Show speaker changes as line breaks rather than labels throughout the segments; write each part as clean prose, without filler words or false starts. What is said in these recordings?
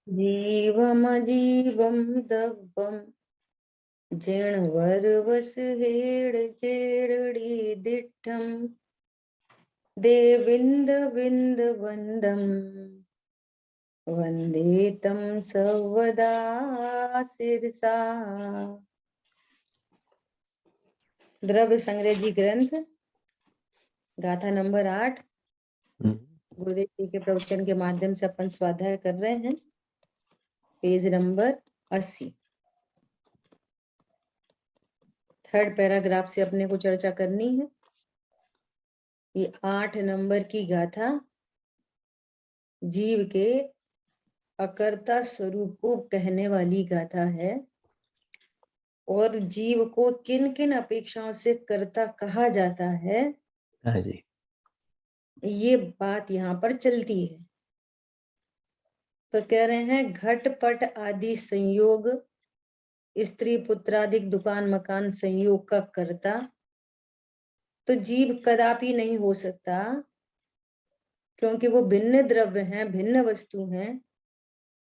जीवमजीवं दब्बं जिणवरवसहेडचेरडीदिट्ठं देविन्दविन्दवन्दं वन्दे तं सर्वदा शिरसा। द्रव्य संग्रह ग्रंथ गाथा नंबर 8 गुरुदेव जी के प्रवचन के माध्यम से अपन स्वाध्याय कर रहे हैं। पेज नंबर 80 थर्ड पैराग्राफ से अपने को चर्चा करनी है। ये 8 नंबर की गाथा जीव के अकर्ता स्वरूप को कहने वाली गाथा है और जीव को किन किन अपेक्षाओं से कर्ता कहा जाता है।
हाँ जी।
ये बात यहाँ पर चलती है। तो कह रहे हैं घटपट आदि संयोग, स्त्री पुत्रादिक दुकान मकान संयोग का कर्ता तो जीव कदापि नहीं हो सकता, क्योंकि वो भिन्न द्रव्य हैं, भिन्न वस्तु हैं।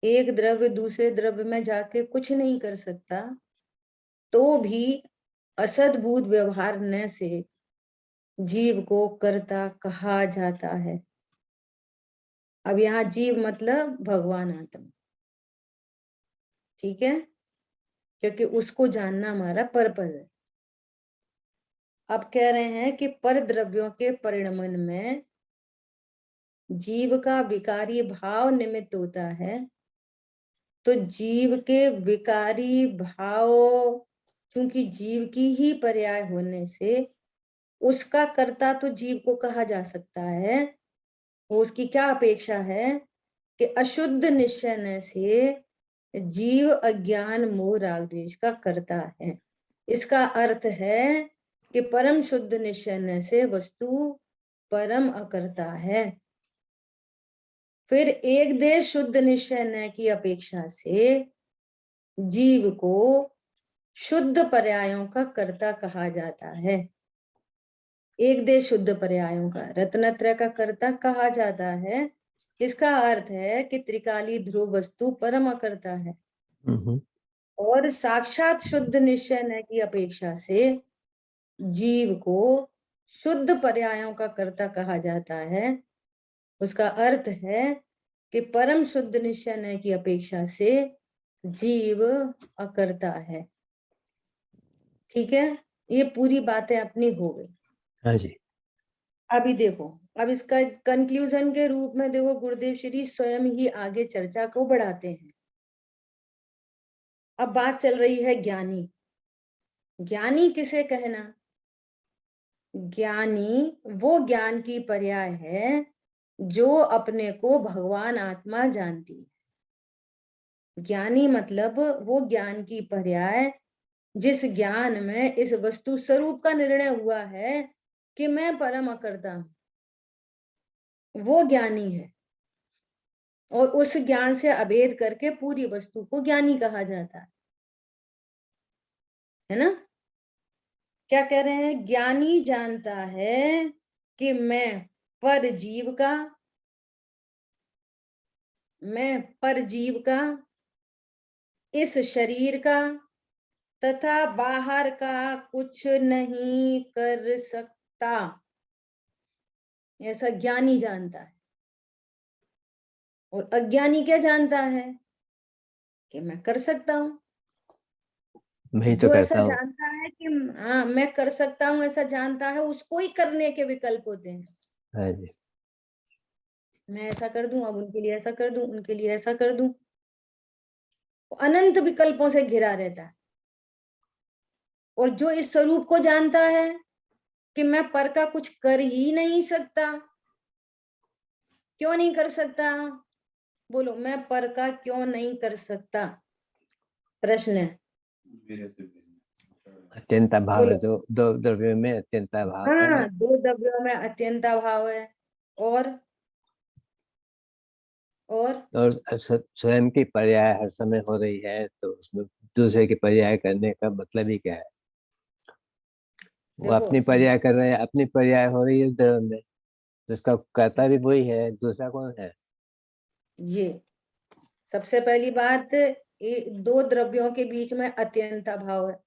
एक द्रव्य दूसरे द्रव्य में जाके कुछ नहीं कर सकता, तो भी असद्भूत व्यवहार न से जीव को कर्ता कहा जाता है। अब यहाँ जीव मतलब भगवान आत्मा, ठीक है, क्योंकि उसको जानना हमारा पर्पज है। अब कह रहे हैं कि पर द्रव्यों के परिणमन में जीव का विकारी भाव निमित्त होता है, तो जीव के विकारी भाव क्योंकि जीव की ही पर्याय होने से उसका कर्ता तो जीव को कहा जा सकता है। वो उसकी क्या अपेक्षा है कि अशुद्ध निश्चय से जीव अज्ञान मोह राग द्वेष का कर्ता है। इसका अर्थ है कि परम शुद्ध निश्चय से वस्तु परम अकर्ता है। फिर एक देश शुद्ध निश्चय की अपेक्षा से जीव को शुद्ध पर्यायों का कर्ता कहा जाता है। एक देश शुद्ध पर्यायों का रत्नत्रय का कर्ता कहा जाता है। इसका अर्थ है कि त्रिकाली ध्रुव वस्तु परम अकर्ता है और साक्षात शुद्ध निश्चय की अपेक्षा से जीव को शुद्ध पर्यायों का कर्ता कहा जाता है। उसका अर्थ है कि परम शुद्ध निश्चय की अपेक्षा से जीव अकर्ता है। ठीक है, ये पूरी बातें अपनी हो गई।
हाँ जी।
अभी देखो, अब इसका कंक्लूजन के रूप में देखो गुरुदेव श्री स्वयं ही आगे चर्चा को बढ़ाते हैं। अब बात चल रही है ज्ञानी। ज्ञानी किसे कहना? ज्ञानी वो ज्ञान की पर्याय है जो अपने को भगवान आत्मा जानती है। ज्ञानी मतलब वो ज्ञान की पर्याय जिस ज्ञान में इस वस्तु स्वरूप का निर्णय हुआ है कि मैं परम अकर्ता हूं, वो ज्ञानी है। और उस ज्ञान से अभेद करके पूरी वस्तु को ज्ञानी कहा जाता है ना। क्या कह रहे हैं? ज्ञानी जानता है कि मैं परजीव का, इस शरीर का तथा बाहर का कुछ नहीं कर सकता, ऐसा ज्ञानी जानता है। और अज्ञानी क्या जानता है? कि मैं कर सकता हूं।
मैं तो
जो ऐसा
करता हूँ।
जानता है कि हाँ मैं कर सकता हूं, ऐसा जानता है, उसको ही करने के विकल्प होते हैं।
हाँ जी।
मैं ऐसा कर दूं, अब उनके लिए ऐसा कर दूं, उनके लिए ऐसा कर दूं। अनंत विकल्पों से घिरा रहता है। और जो इस स्वरूप को जानता है कि मैं पर का कुछ कर ही नहीं सकता, क्यों नहीं कर सकता? बोलो, मैं पर का क्यों नहीं कर सकता? प्रश्न है।
अत्यंत भाव है,
बोलो।
दो द्रव्यों में अत्यंत भाव है।
हाँ, दो द्रव्यों में अत्यंत भाव है। और
स्वयं की पर्याय हर समय हो रही है, तो उसमें दूसरे की पर्याय करने का मतलब ही क्या है? वो
देखो,
अपनी पर्याय कर रहे हैं, अपनी पर्याय हो रही है उस द्रव्य में, तो उसका कर्ता भी वही है, दूसरा कौन है?
ये सबसे पहली बात, दो द्रव्यों के बीच में अत्यंत अभाव है।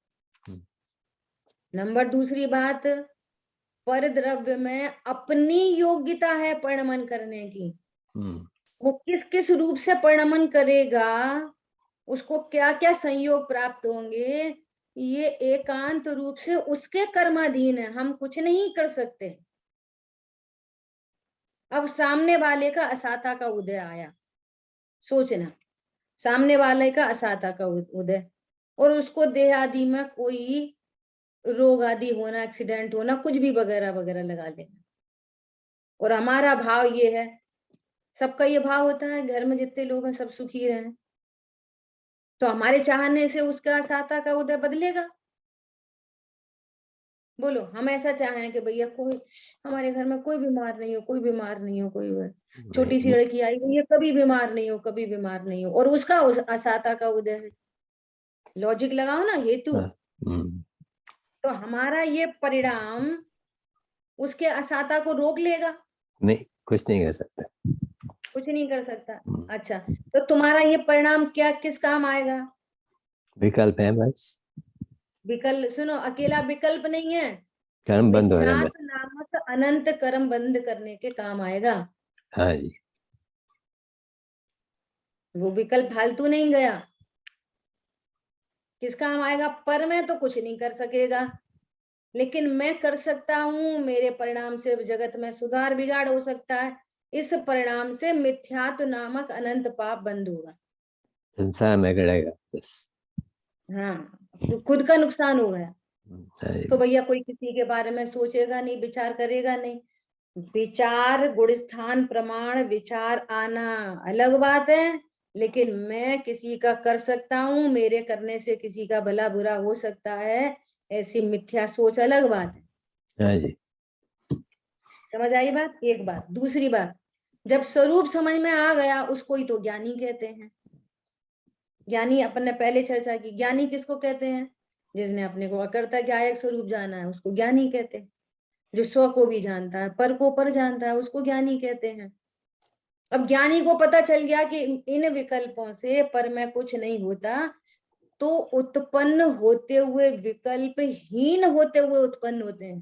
नंबर दूसरी बात, पर द्रव्य में अपनी योग्यता है परिणमन करने की। वो किस किस रूप से परिणमन करेगा, उसको क्या क्या संयोग प्राप्त होंगे, ये एकांत रूप से उसके कर्माधीन है, हम कुछ नहीं कर सकते। अब सामने वाले का असाता का उदय आया, सोचना, सामने वाले का असाता का उदय, और उसको देह आदि में कोई रोग आदि होना, एक्सीडेंट होना, कुछ भी वगैरह वगैरह लगा देना। और हमारा भाव ये है, सबका ये भाव होता है घर में जितने लोग हैं सब सुखी रहें, तो हमारे चाहने से उसका असाता का उदय बदलेगा? बोलो, हम ऐसा चाहें कि भैया कोई हमारे घर में कोई बीमार नहीं हो, कोई बीमार नहीं हो, कोई छोटी सी लड़की आई हुई है, कभी बीमार नहीं हो, कभी बीमार नहीं हो, और उसका असाता का उदय है। लॉजिक लगाओ ना, हेतु। तो हमारा ये परिणाम उसके असाता को रोक लेगा?
नहीं, कुछ नहीं कर सकता।
कुछ नहीं कर सकता। अच्छा, तो तुम्हारा ये परिणाम क्या किस काम आएगा?
विकल्प है बस।
विकल्प सुनो, अकेला विकल्प नहीं है,
कर्म बंद हो रहा है बस।
मिथ्यात्व नामक अनंत कर्म बंद करने के काम आएगा।
हाँ जी।
वो विकल्प फालतू नहीं गया, किस काम आएगा? पर मैं तो कुछ नहीं कर सकेगा, लेकिन मैं कर सकता हूं, मेरे परिणाम से जगत में सुधार बिगाड़ हो सकता है, इस परिणाम से मिथ्यात्व नामक अनंत पाप बंद होगा।
संसार में गड़ेगा बस।
हाँ, तो खुद का नुकसान हो गया।
हाँ
तो
जी।
भैया कोई किसी के बारे में सोचेगा नहीं, विचार करेगा नहीं। विचार, गुण स्थान प्रमाण विचार आना अलग बात है, लेकिन मैं किसी का कर सकता हूं, मेरे करने से किसी का भला बुरा हो सकता है, ऐसी मिथ्या सोच अलग बात है।
हाँ जी।
समझ आई बात? एक बात। दूसरी बात, जब स्वरूप समझ में आ गया, उसको ही तो ज्ञानी कहते हैं। ज्ञानी, अपन ने पहले चर्चा की, ज्ञानी किसको कहते हैं? जिसने अपने को अकर्ता ज्ञायक स्वरूप जाना है, उसको ज्ञानी कहते हैं। जो स्व को भी जानता है, पर को पर जानता है, उसको ज्ञानी कहते हैं। अब ज्ञानी को पता चल गया कि इन विकल्पों से पर में कुछ नहीं होता, तो उत्पन्न होते हुए विकल्प हीन होते हुए उत्पन्न होते हैं।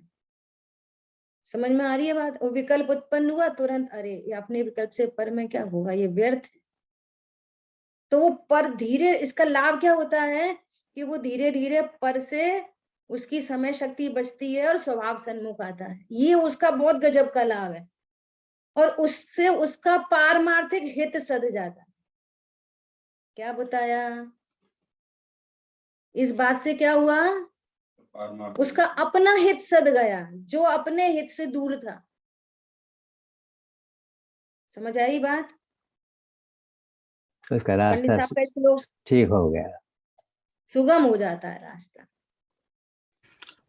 समझ में आ रही है बात? और विकल्प उत्पन्न हुआ तुरंत, अरे ये अपने विकल्प से पर में क्या होगा, ये व्यर्थ है। तो वो पर धीरे, इसका लाभ क्या होता है कि वो धीरे धीरे पर से उसकी समय शक्ति बचती है और स्वभाव सन्मुख आता है, ये उसका बहुत गजब का लाभ है। और उससे उसका पारमार्थिक हित सध जाता है। क्या बताया? इस बात से क्या हुआ? उसका अपना हित सध गया, जो अपने हित से दूर था। समझ आई बात?
उसका
पंडित
रास्ता
साहब का श्लोक,
ठीक हो गया।
सुगम हो जाता है रास्ता।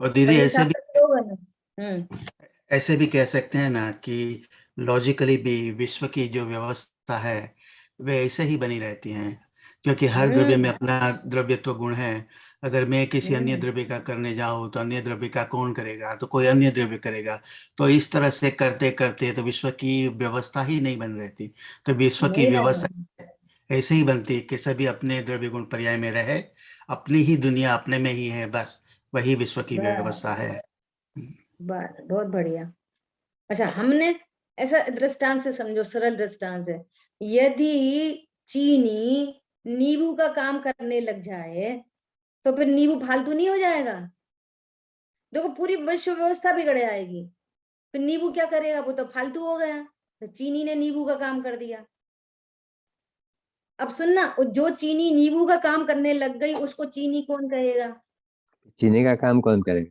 और दीदी
पंडित
ऐसे
साहब
भी
का श्लोक है ना।
ऐसे भी कह सकते हैं ना कि लॉजिकली भी विश्व की जो व्यवस्था है वे ऐसे ही बनी रहती हैं, क्योंकि हर द्रव्य में
हम्म
अपना द्रव्यत्व गुण है। अगर मैं किसी अन्य
हम्म
द्रव्य का करने जाऊं तो अन्य द्रव्य का कौन करेगा, तो कोई अन्य द्रव्य करेगा। तो इस तरह से करते करते तो विश्व की व्यवस्था ही नहीं बन रहती। तो विश्व की
नहीं
व्यवस्था
रहना।
ऐसे ही बनती कि सभी अपने द्रव्य गुण पर्याय में रहे, अपनी ही दुनिया अपने में ही है, बस वही विश्व की
बस
व्यवस्था है।
बस, बहुत बढ़िया। अच्छा, हमने ऐसा दृष्टांत से समझो, सरल दृष्टांत से, यदि चीनी नींबू का काम करने लग जाए, तो फिर नींबू फालतू नहीं हो जाएगा? देखो, पूरी विश्व व्यवस्था बिगड़ जाएगी। फिर नींबू क्या करेगा? वो तो फालतू हो गया। तो चीनी ने नींबू का काम कर दिया। अब सुनना, जो चीनी नींबू का काम करने लग गई, उसको चीनी कौन कहेगा?
चीनी का काम कौन करेगा?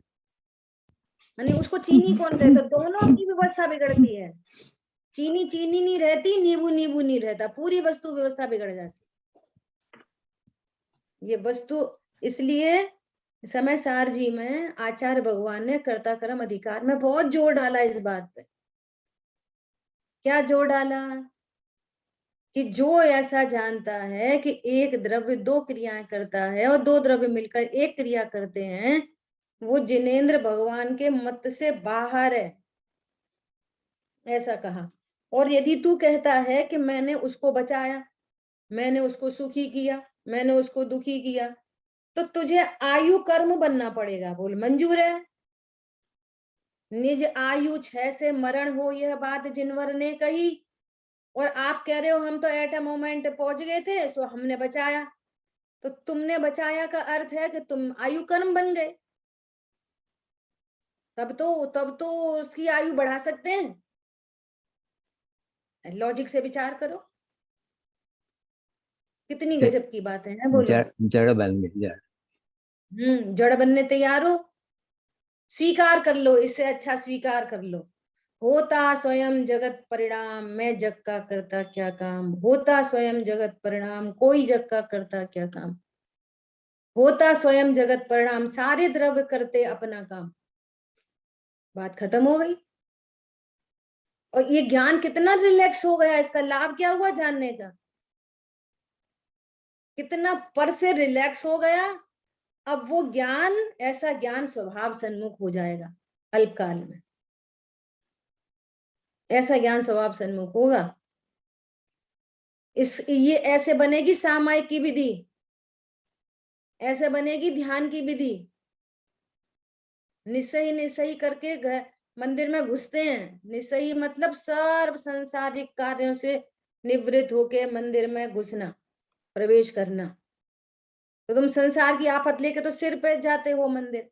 यानी उसको चीनी कौन कहे? तो दोनों की व्यवस्था बिगड़ती है। चीनी चीनी नहीं रहती, नींबू नींबू नहीं रहता, पूरी वस्तु व्यवस्था बिगड़ जाती। ये वस्तु, इसलिए समय सार जी में आचार्य भगवान ने कर्ता कर्म अधिकार में बहुत जोर डाला इस बात पे। क्या जोर डाला? कि जो ऐसा जानता है कि एक द्रव्य दो क्रियाएं करता है और दो द्रव्य मिलकर एक क्रिया करते हैं, वो जिनेंद्र भगवान के मत से बाहर है, ऐसा कहा। और यदि तू कहता है कि मैंने उसको बचाया, मैंने उसको सुखी किया, मैंने उसको दुखी किया, तो तुझे आयु कर्म बनना पड़ेगा। बोल मंजूर है? निज आयु 6 से मरण हो, यह बात जिनवर ने कही। और आप कह रहे हो हम तो एट अ मोमेंट पहुंच गए थे, सो हमने बचाया। तो तुमने बचाया का अर्थ है कि तुम आयु कर्म बन गए। तब तो उसकी आयु बढ़ा सकते हैं। लॉजिक से विचार करो, कितनी गजब की बातें हैं। बोलो।
जड़ बन गई, जड़।
जड़ बनने तैयार हो? स्वीकार कर लो, इससे अच्छा स्वीकार कर लो। होता स्वयं जगत परिणाम, मैं जग का करता क्या काम। होता स्वयं जगत परिणाम, कोई जग का करता क्या काम। होता स्वयं जगत परिणाम, सारे द्रव्य करते अपना काम। बात खत्म हो गई। और ये ज्ञान कितना रिलैक्स हो गया, इसका लाभ क्या हुआ जानने का? कितना पर से रिलैक्स हो गया। अब वो ज्ञान, ऐसा ज्ञान स्वभाव सन्मुख हो जाएगा अल्पकाल में। ऐसा ज्ञान स्वभाव सन्मुख होगा। ये ऐसे बनेगी सामायिक की विधि, ऐसे बनेगी ध्यान की विधि। निस्सही निस्सही करके मंदिर में घुसते हैं। निस्सही मतलब सर्व संसारिक कार्यों से निवृत्त होके मंदिर में घुसना, प्रवेश करना। तो तुम संसार की आफत लेके तो सिर पे जाते हो मंदिर।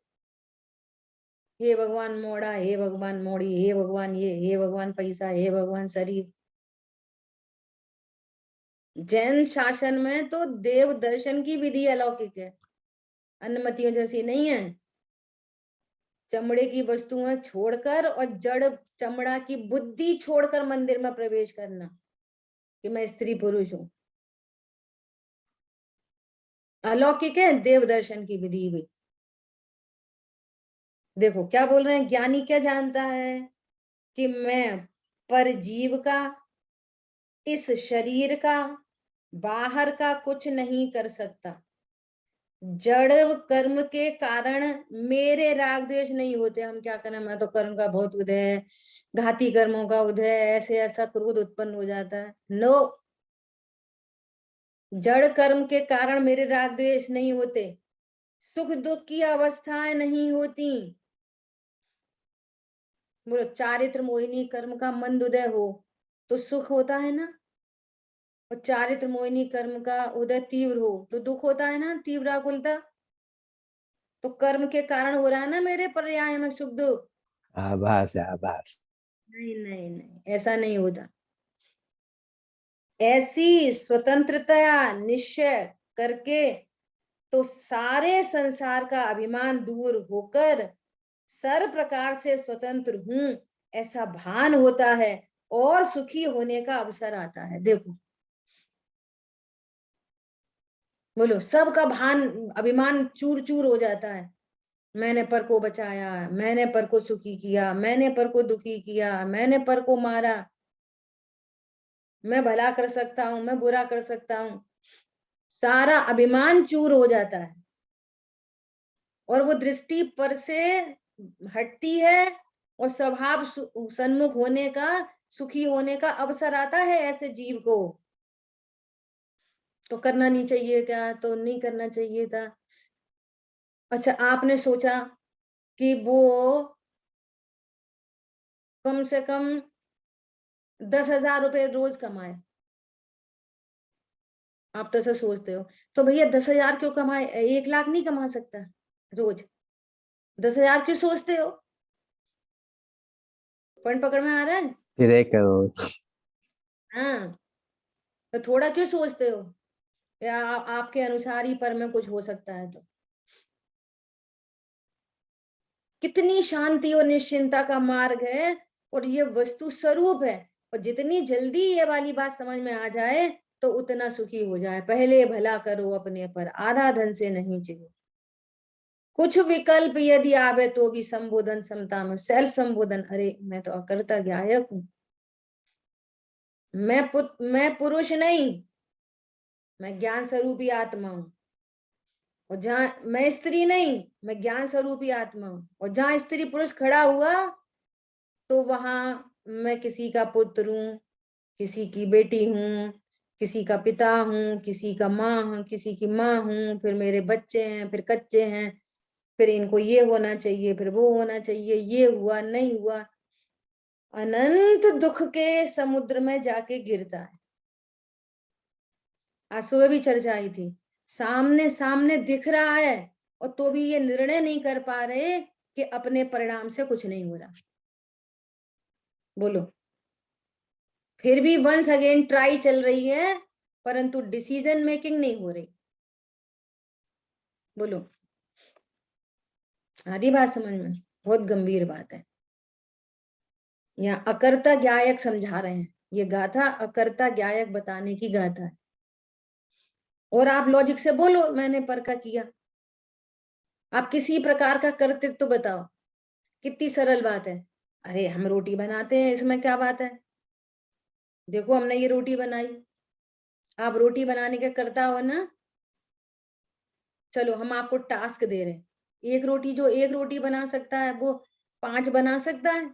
हे भगवान मोड़ा, हे भगवान मोड़ी, हे भगवान ये, हे भगवान पैसा, हे भगवान शरीर। जैन शासन में तो देव दर्शन की विधि अलौकिक है, अनुमतियों जैसी नहीं है। चमड़े की वस्तुएं छोड़कर और जड़ चमड़ा की बुद्धि छोड़कर मंदिर में प्रवेश करना कि मैं स्त्री पुरुष हूं, अलौकिक है देव दर्शन की विधि भी। देखो क्या बोल रहे हैं, ज्ञानी क्या जानता है कि मैं परजीव का, इस शरीर का, बाहर का कुछ नहीं कर सकता। जड़ कर्म के कारण मेरे राग द्वेष नहीं होते। हम क्या करें, मैं तो कर्म का बहुत उदय है, घाती कर्मों का उदय, ऐसे ऐसा क्रोध उत्पन्न हो जाता है। नो, जड़ कर्म के कारण मेरे राग द्वेष नहीं होते, सुख दुख की अवस्थाएं नहीं होती। बोलो, चारित्र मोहिनी कर्म का मंद उदय हो तो सुख होता है ना, और चारित्र मोहिनी कर्म का उदय तीव्र हो तो दुख होता है ना, तीव्र आकुलता। तो कर्म के कारण हो रहा है ना मेरे पर्याय में सुख दुख।
आभास है, आभास।
नहीं नहीं नहीं, ऐसा नहीं होता। ऐसी स्वतंत्रता निश्चय करके तो सारे संसार का अभिमान दूर होकर सर्व प्रकार से स्वतंत्र हूं ऐसा भान होता है और सुखी होने का अवसर आता है। देखो बोलो, सबका भान, अभिमान चूर चूर हो जाता है। मैंने पर को बचाया, मैंने पर को सुखी किया, मैंने पर को दुखी किया, मैंने पर को मारा, मैं भला कर सकता हूं, मैं बुरा कर सकता हूं। सारा अभिमान चूर हो जाता है और वो दृष्टि पर से हटती है और स्वभाव सन्मुख होने का, सुखी होने का अवसर आता है ऐसे जीव को। तो करना नहीं चाहिए क्या? तो नहीं करना चाहिए था। अच्छा, आपने सोचा कि वो कम से कम 10,000 रुपए रोज कमाए, आप तो ऐसा सोचते हो। तो भैया 10,000 क्यों कमाए? 1 लाख नहीं कमा सकता रोज? 10,000 क्यों सोचते हो? पॉइंट पकड़ में आ रहा है?
फिर 1 करोड़।
हाँ, तो थोड़ा क्यों सोचते हो? या आपके अनुसार ही पर में कुछ हो सकता है? तो कितनी शांति और निश्चिंता का मार्ग है, और ये वस्तु स्वरूप है। और जितनी जल्दी ये वाली बात समझ में आ जाए तो उतना सुखी हो जाए। पहले भला करो अपने पर, आधा धन से नहीं चाहिए। कुछ विकल्प यदि आवे तो भी संबोधन समता में, सेल्फ संबोधन। अरे मैं तो अकर्ता गायक हूं, मैं पुरुष नहीं, मैं ज्ञान स्वरूपी आत्मा हूं। और जहां मैं स्त्री नहीं, मैं ज्ञान स्वरूपी आत्मा हूं। और जहां स्त्री पुरुष खड़ा हुआ तो वहां मैं किसी का पुत्र हूं, किसी की बेटी हूं, किसी का पिता हूँ, किसी का माँ हूँ, किसी की माँ हूँ, फिर मेरे बच्चे हैं, फिर कच्चे हैं, फिर इनको ये होना चाहिए, फिर वो होना चाहिए, ये हुआ नहीं हुआ, अनंत दुख के समुद्र में जाके गिरता है। आज सुबह भी चर्चा आई थी, सामने सामने दिख रहा है और तो भी ये निर्णय नहीं कर पा रहे कि अपने परिणाम से कुछ नहीं हो रहा। बोलो, फिर भी वंस अगेन ट्राई चल रही है, परंतु डिसीजन मेकिंग नहीं हो रही। बोलो, आ रही बात समझ में? बहुत गंभीर बात है। यहाँ अकर्ता ज्ञायक समझा रहे हैं, ये गाथा अकर्ता ज्ञायक बताने की गाथा है। और आप लॉजिक से बोलो मैंने पर का किया, आप किसी प्रकार का कर्तृत्व तो बताओ, कितनी सरल बात है। अरे हम रोटी बनाते हैं, इसमें क्या बात है? देखो हमने ये रोटी बनाई, आप रोटी बनाने के कर्ता हो ना। चलो हम आपको टास्क दे रहे हैं, एक रोटी जो एक रोटी बना सकता है वो 5 बना सकता है।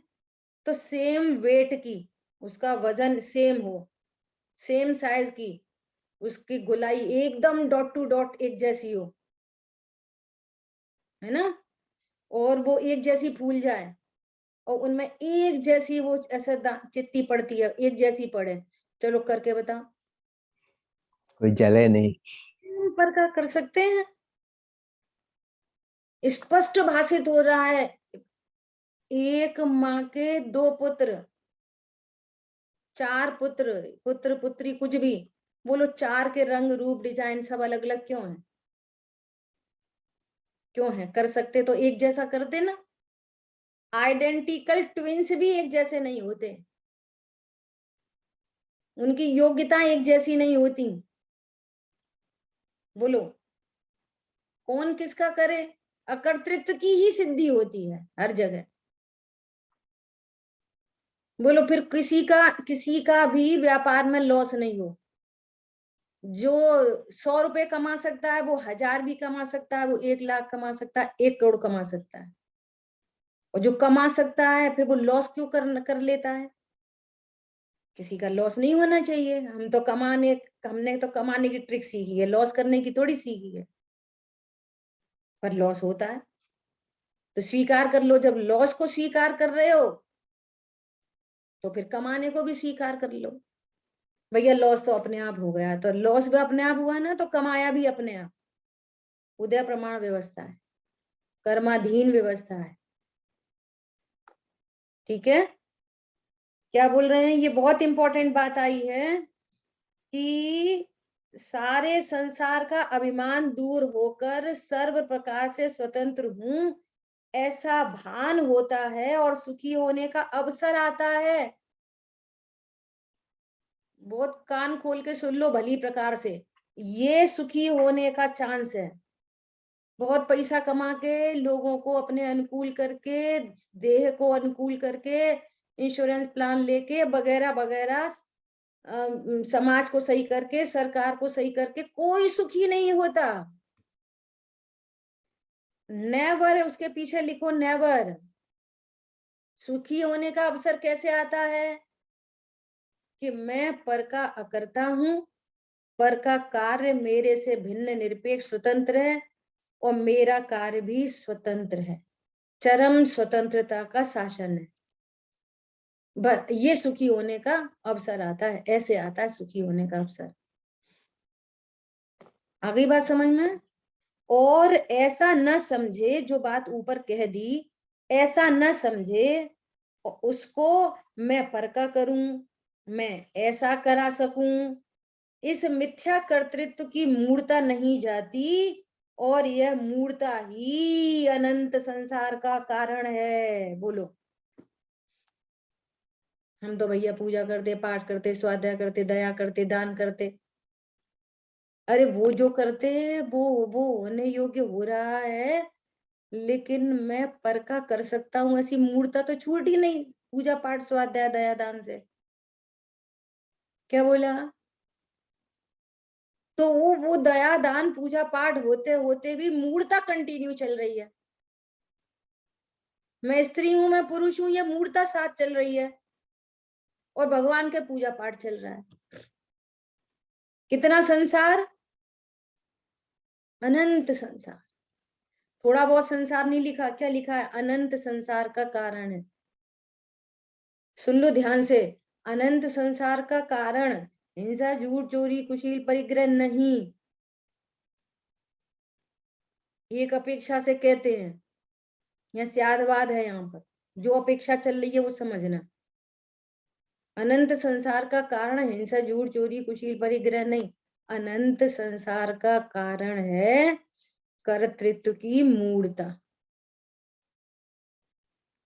तो सेम वेट की, उसका वजन सेम हो, सेम साइज की, उसकी गोलाई एकदम डॉट टू डॉट एक जैसी हो, है ना, और वो एक जैसी फूल जाए और उनमें एक जैसी वो ऐसा चित्ती पड़ती है, एक जैसी पड़े। चलो करके बताओ।
कोई जले नहीं।
पर का कर सकते हैं, स्पष्ट भाषित हो रहा है। एक माँ के 2 पुत्र, 4 पुत्र, पुत्र पुत्री कुछ भी बोलो, 4 के रंग रूप डिजाइन सब अलग अलग क्यों है? क्यों है? कर सकते तो एक जैसा कर देना। आइडेंटिकल ट्विंस भी एक जैसे नहीं होते, उनकी योग्यता एक जैसी नहीं होती। बोलो, कौन किसका करे? अकर्तृत्व की ही सिद्धि होती है हर जगह। बोलो, फिर किसी का भी व्यापार में लॉस नहीं हो। जो 100 रुपए कमा सकता है वो 1000 भी कमा सकता है, वो 1 लाख कमा सकता है, 1 करोड़ कमा सकता है। और जो कमा सकता है फिर वो लॉस क्यों कर लेता है? किसी का लॉस नहीं होना चाहिए। हमने तो कमाने की ट्रिक सीखी है, लॉस करने की थोड़ी सीखी है। पर लॉस होता है तो स्वीकार कर लो। जब लॉस को स्वीकार कर रहे हो तो फिर कमाने को भी स्वीकार कर लो। भैया लॉस तो अपने आप हो गया, तो लॉस भी अपने आप हुआ ना, तो कमाया भी अपने आप। उदय प्रमाण व्यवस्था है, कर्माधीन व्यवस्था है। ठीक है, क्या बोल रहे हैं? ये बहुत इंपॉर्टेंट बात आई है कि सारे संसार का अभिमान दूर होकर सर्व प्रकार से स्वतंत्र हूं, ऐसा भान होता है और सुखी होने का अवसर आता है। बहुत कान खोल के सुन लो भली प्रकार से, ये सुखी होने का चांस है। बहुत पैसा कमा के, लोगों को अपने अनुकूल करके, देह को अनुकूल करके, इंश्योरेंस प्लान लेके वगैरह वगैरह, समाज को सही करके, सरकार को सही करके कोई सुखी नहीं होता। नेवर, उसके पीछे लिखो नेवर। सुखी होने का अवसर कैसे आता है? कि मैं पर का अकर्ता हूं, पर का कार्य मेरे से भिन्न निरपेक्ष स्वतंत्र है और मेरा कार्य भी स्वतंत्र है। चरम स्वतंत्रता का शासन है। ये सुखी होने का अवसर आता है, ऐसे आता है सुखी होने का अवसर। आ गई बात समझ में? और ऐसा न समझे, जो बात ऊपर कह दी, ऐसा न समझे उसको मैं पर का करूं, मैं ऐसा करा सकूं। इस मिथ्या कर्तृत्व की मूर्ता नहीं जाती और यह मूर्ता ही अनंत संसार का कारण है। बोलो, हम तो भैया पूजा करते, पाठ करते, स्वाध्याय करते, दया करते, दान करते। अरे वो जो करते वो होने योग्य हो रहा है, लेकिन मैं पर का कर सकता हूं ऐसी मूर्ता तो छूट ही नहीं पूजा पाठ स्वाध्याय दया दान से। क्या बोला? तो वो दया दान पूजा पाठ होते होते भी मूर्ता कंटिन्यू चल रही है। मैं स्त्री हूं, मैं पुरुष हूं, ये मूर्ता साथ चल रही है और भगवान के पूजा पाठ चल रहा है। कितना संसार? अनंत संसार। थोड़ा बहुत संसार नहीं लिखा, क्या लिखा है? अनंत संसार का कारण है। सुन लो ध्यान से, अनंत संसार का कारण हिंसा, झूठ, चोरी, कुशील, परिग्रह नहीं। एक अपेक्षा से कहते हैं, यह स्यादवाद है। यहाँ पर जो अपेक्षा चल रही है वो समझना। अनंत संसार का कारण हिंसा, झूठ, चोरी, कुशील, परिग्रह नहीं। अनंत संसार का कारण है कर्तृत्व की मूढ़ता।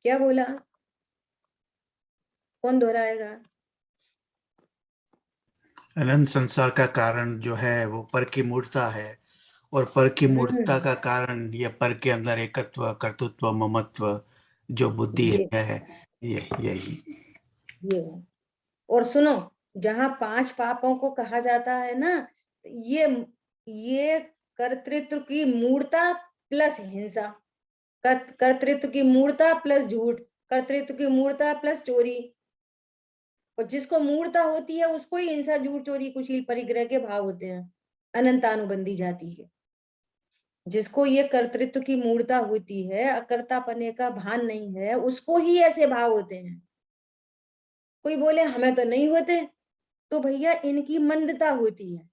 क्या बोला? कौन दोहराएगा?
अनंत संसार का कारण जो है वो पर की मूर्ता है, और पर की मूर्ता का कारण ये पर के अंदर एकत्व, कर्तृत्व, ममत्व जो बुद्धि
ये
है, यही।
ये और सुनो, जहां 5 पापों को कहा जाता है ना, ये कर्तृत्व की मूर्ता प्लस हिंसा, कर्तृत्व की मूर्ता प्लस झूठ, कर्तृत्व की मूर्ता प्लस चोरी। और जिसको मूर्ता होती है उसको ही हिंसा, झूठ, चोरी, कुशील, परिग्रह के भाव होते हैं। अनंतानुबंधी जाती है। जिसको ये कर्तृत्व की मूर्ता होती है, अकर्तापने का भान नहीं है, उसको ही ऐसे भाव होते हैं। कोई बोले हमें तो नहीं होते, तो भैया इनकी मंदता होती है।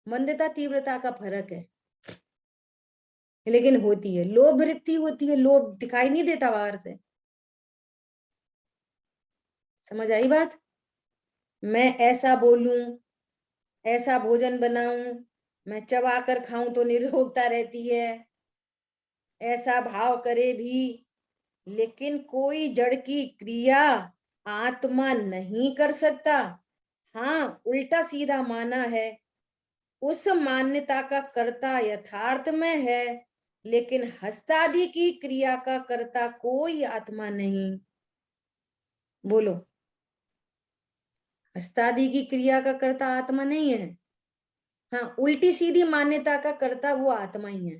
मंदता तीव्रता का फर्क है, लेकिन होती है। लोभ वृत्ति होती है, लोभ दिखाई नहीं देता बाहर से। समझ आई बात? मैं ऐसा बोलूं, ऐसा भोजन बनाऊं, मैं चबा कर खाऊं तो निरोगता रहती है, ऐसा भाव करे भी, लेकिन कोई जड़ की क्रिया आत्मा नहीं कर सकता। हाँ, उल्टा सीधा माना है, उस मान्यता का कर्ता यथार्थ में है, लेकिन हस्तादि की क्रिया का कर्ता कोई आत्मा नहीं। बोलो, हस्तादि की क्रिया का कर्ता आत्मा नहीं है। हाँ, उल्टी सीधी मान्यता का कर्ता वो आत्मा ही है।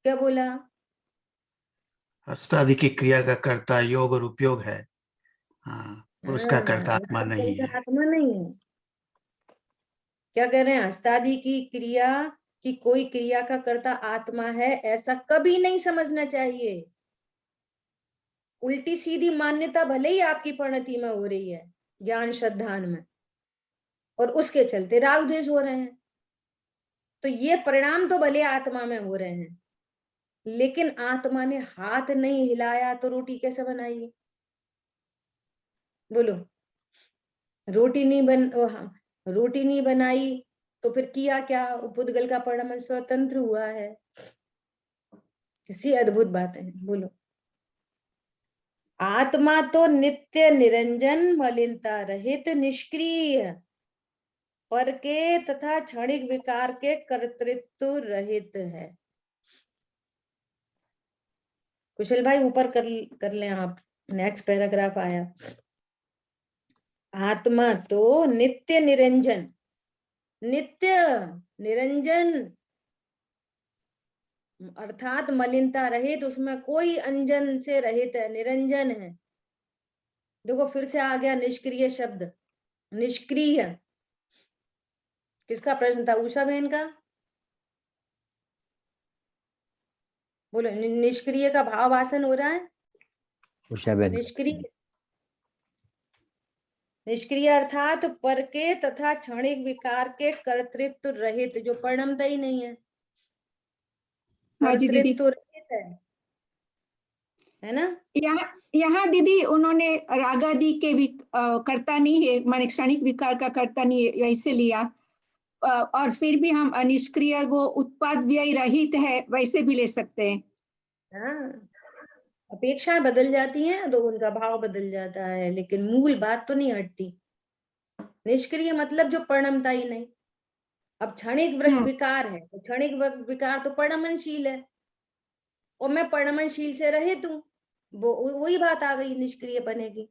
क्या बोला?
हस्तादि की क्रिया का कर्ता योग और उपयोग है, हाँ, उसका कर्ता
हाँ,
आत्मा
उसका
नहीं
कर्ता
है।
आत्मा नहीं है। क्या कह रहे हैं? हस्तादि की क्रिया की कोई क्रिया का कर्ता आत्मा है, ऐसा कभी नहीं समझना चाहिए। उल्टी सीधी मान्यता भले ही आपकी परिणति में हो रही है, ज्ञान श्रद्धान में, और उसके चलते राग द्वेष हो रहे हैं, तो ये परिणाम तो भले आत्मा में हो रहे हैं, लेकिन आत्मा ने हाथ नहीं हिलाया तो रोटी कैसे बनाई? बोलो, रोटी नहीं बन हाँ, रोटी नहीं बनाई तो फिर किया क्या? पुद्गल का परिणाम स्वतंत्र हुआ है। किसी अद्भुत बात है। बोलो, आत्मा तो नित्य निरंजन, मलिनता रहित, निष्क्रिय, पर के तथा क्षणिक विकार के कर्तृत्व रहित है। कुशल भाई ऊपर कर लें आप, नेक्स्ट पैराग्राफ आया। आत्मा तो नित्य निरंजन, नित्य निरंजन अर्थात मलिनता रहित, उसमें कोई अंजन से रहित है, निरंजन है। देखो फिर से आ गया निष्क्रिय शब्द। निष्क्रिय किसका प्रश्न था? उषा बहन का। बोलो, निष्क्रिय का भाव आसन हो रहा है।
उषा बहन का
निष्क्रिय, निष्क्रिय अर्थात पर के तथा क्षणिक विकार के कर्तृत्व रहित, जो परिणमता ही नहीं है,
हाँ जी दीदी।
कर्तृत्व रहित है ना?
यहाँ यहाँ दीदी उन्होंने रागादि के भी कर्ता नहीं है, माने क्षणिक विकार का कर्ता नहीं है, ऐसे लिया। और फिर भी हम अनिष्क्रिय, वो उत्पाद व्यय रहित है, वैसे भी ले सकते हैं।
हाँ, अपेक्षाएं बदल जाती हैं तो उनका भाव बदल जाता है, लेकिन मूल बात तो नहीं हटती। निष्क्रिय मतलब जो परिणमता ही नहीं। अब क्षणिक विकार है तो क्षणिक विकार तो परिणमनशील है, और मैं परिणमनशील से रहित हूं, वो वही बात आ गई निष्क्रिय बने की।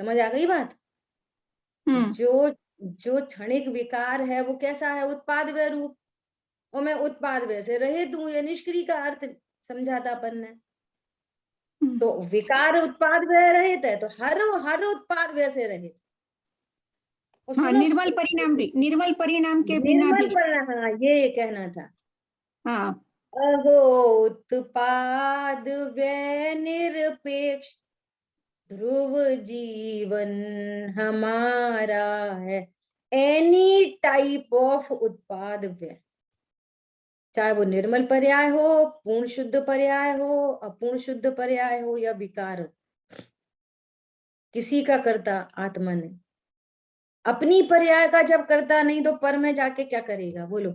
समझ आ गई बात? जो जो क्षणिक विकार है वो कैसा है? उत्पाद व्यय रूप, और मैं उत्पाद व्यय से रहित हूं, ये निष्क्रिय का अर्थ समझाता अपन ने। तो विकार उत्पाद व्यय रहित है तो हर उत्पाद व्यय से रहित। और
हाँ,
सुनो,
निर्मल परिणाम भी, निर्मल परिणाम के बिना
निर्मल
भी।
परिणाम, हाँ ये कहना था।
हाँ,
अहो उत्पाद व्यय निरपेक्ष ध्रुव जीवन हमारा है। एनी टाइप ऑफ उत्पाद व्यय, चाहे वो निर्मल पर्याय हो, पूर्ण शुद्ध पर्याय हो, अपूर्ण शुद्ध पर्याय हो या विकार हो, किसी का करता आत्मा नहीं। अपनी पर्याय का जब करता नहीं तो पर में जाके क्या करेगा बोलो।